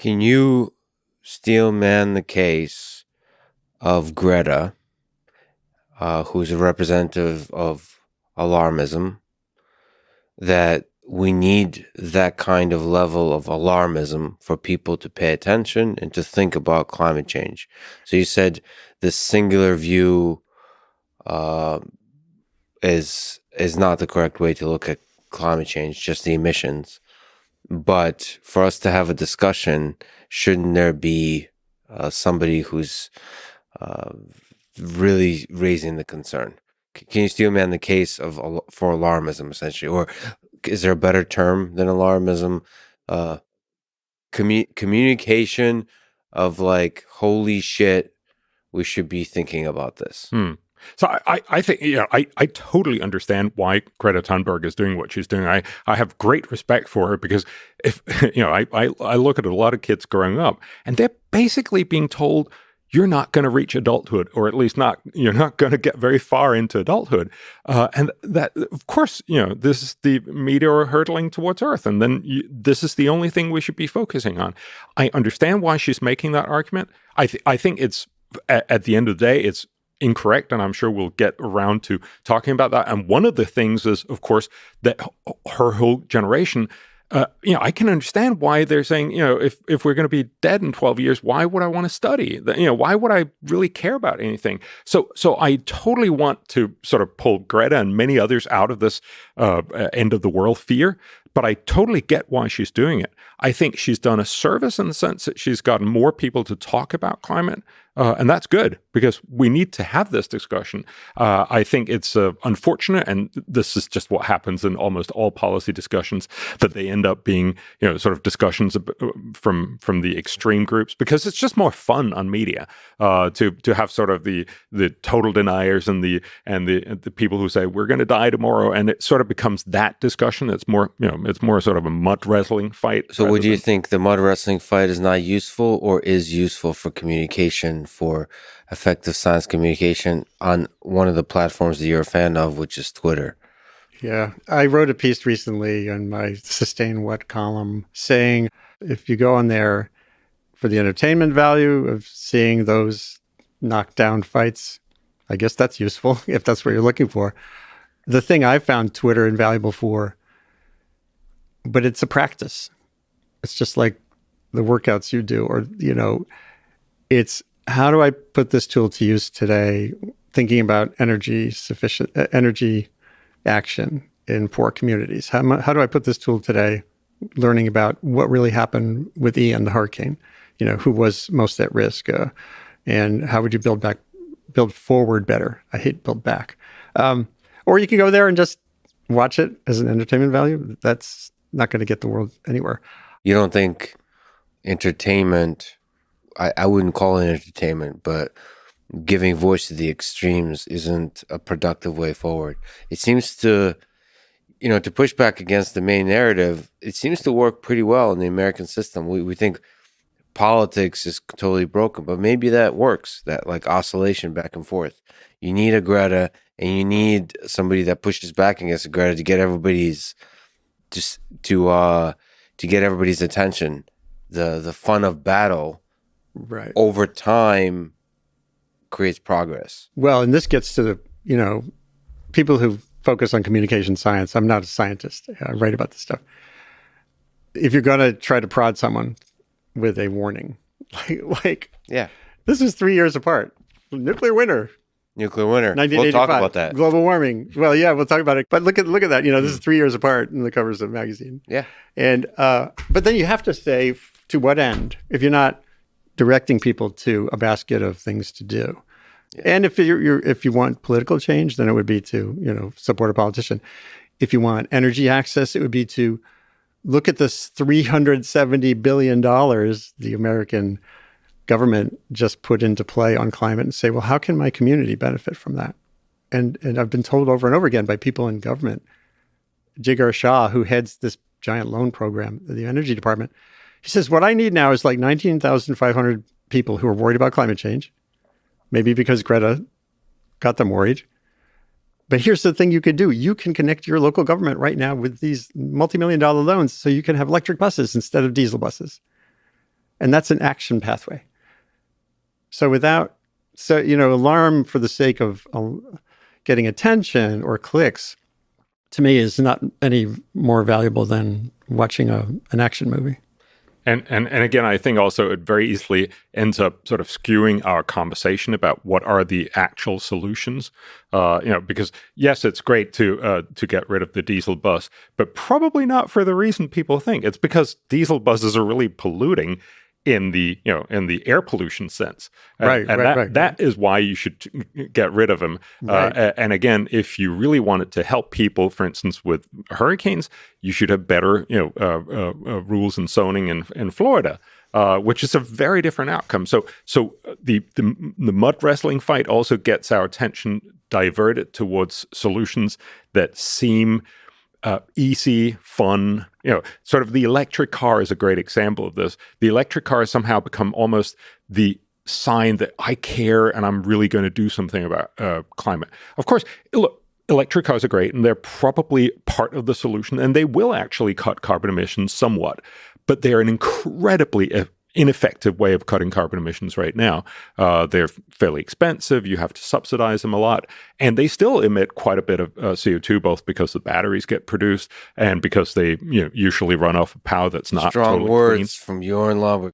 Can you steel man the case of Greta, who's a representative of alarmism, that we need that kind of level of alarmism for people to pay attention and to think about climate change? So you said this singular view is not the correct way to look at climate change, just the emissions. But for us to have a discussion, shouldn't there be somebody who's really raising the concern? Can you steel man the case for alarmism, essentially? Or is there a better term than alarmism? Communication of like, holy shit, we should be thinking about this. So I think, I totally understand why Greta Thunberg is doing what she's doing. I have great respect for her because if, I look at a lot of kids growing up and they're basically being told, you're not going to reach adulthood, or at least you're not going to get very far into adulthood. And that, of course, this is the meteor hurtling towards Earth. And then this is the only thing we should be focusing on. I understand why she's making that argument. I think it's, at the end of the day, it's incorrect, and I'm sure we'll get around to talking about that. And one of the things is, of course, that her whole generation, I can understand why they're saying, if we're going to be dead in 12 years, why would I want to study? Why would I really care about anything? So I totally want to sort of pull Greta and many others out of this end of the world fear, but I totally get why she's doing it. I think she's done a service in the sense that she's gotten more people to talk about climate. And that's good because we need to have this discussion. I think it's unfortunate, and this is just what happens in almost all policy discussions, that they end up being, sort of discussions from the extreme groups, because it's just more fun on media to have sort of the total deniers and the people who say we're going to die tomorrow, and it sort of becomes that discussion. It's more sort of a mud wrestling fight. So, would you think the mud wrestling fight is not useful, or is useful for communication? For effective science communication on one of the platforms that you're a fan of, which is Twitter? Yeah, I wrote a piece recently on my Sustain What column saying if you go on there for the entertainment value of seeing those knockdown fights, I guess that's useful if that's what you're looking for. The thing I found Twitter invaluable for, but it's a practice. It's just like the workouts you do, or, it's how do I put this tool to use today, thinking about energy action in poor communities? How do I put this tool today, learning about what really happened with Ian, the hurricane, who was most at risk, and how would you build forward better? I hate build back. Or you can go there and just watch it as an entertainment value. That's not going to get the world anywhere. You don't think entertainment, I wouldn't call it entertainment, but giving voice to the extremes isn't a productive way forward? It seems to, to push back against the main narrative, it seems to work pretty well in the American system. We think politics is totally broken, but maybe that works, that like oscillation back and forth. You need a Greta, and you need somebody that pushes back against a Greta to get everybody's, just to get everybody's attention. The fun of battle, right, over time creates progress. Well, and this gets to the, people who focus on communication science. I'm not a scientist. I write about this stuff. If you're going to try to prod someone with a warning, yeah, this is 3 years apart. Nuclear winter. 1985. We'll talk about that. Global warming. Well, yeah, we'll talk about it. But look at that. This is 3 years apart in the covers of magazine. Yeah. And but then you have to say to what end? If you're not directing people to a basket of things to do. Yeah. And if you want political change, then it would be to, support a politician. If you want energy access, it would be to look at this $370 billion the American government just put into play on climate and say, well, how can my community benefit from that? And I've been told over and over again by people in government, Jigar Shah, who heads this giant loan program, the energy department, he says, what I need now is like 19,500 people who are worried about climate change, maybe because Greta got them worried. But here's the thing you could do. You can connect your local government right now with these multi-million-dollar loans so you can have electric buses instead of diesel buses. And that's an action pathway. So alarm for the sake of getting attention or clicks, to me, is not any more valuable than watching an action movie. And again, I think also it very easily ends up sort of skewing our conversation about what are the actual solutions. Because yes, it's great to get rid of the diesel bus, but probably not for the reason people think. It's because diesel buses are really polluting in the air pollution sense. That is why you should get rid of them. Right. And again, if you really wanted to help people, for instance, with hurricanes, you should have better rules and zoning in Florida, which is a very different outcome. So the mud wrestling fight also gets our attention diverted towards solutions that seem easy, fun. Sort of the electric car is a great example of this. The electric car has somehow become almost the sign that I care and I'm really going to do something about climate. Of course, look, electric cars are great and they're probably part of the solution and they will actually cut carbon emissions somewhat, but they're an incredibly ineffective way of cutting carbon emissions right now. They're fairly expensive. You have to subsidize them a lot. And they still emit quite a bit of CO2, both because the batteries get produced and because they usually run off of power that's not Strong totally words clean. from Bjørn Lomborg.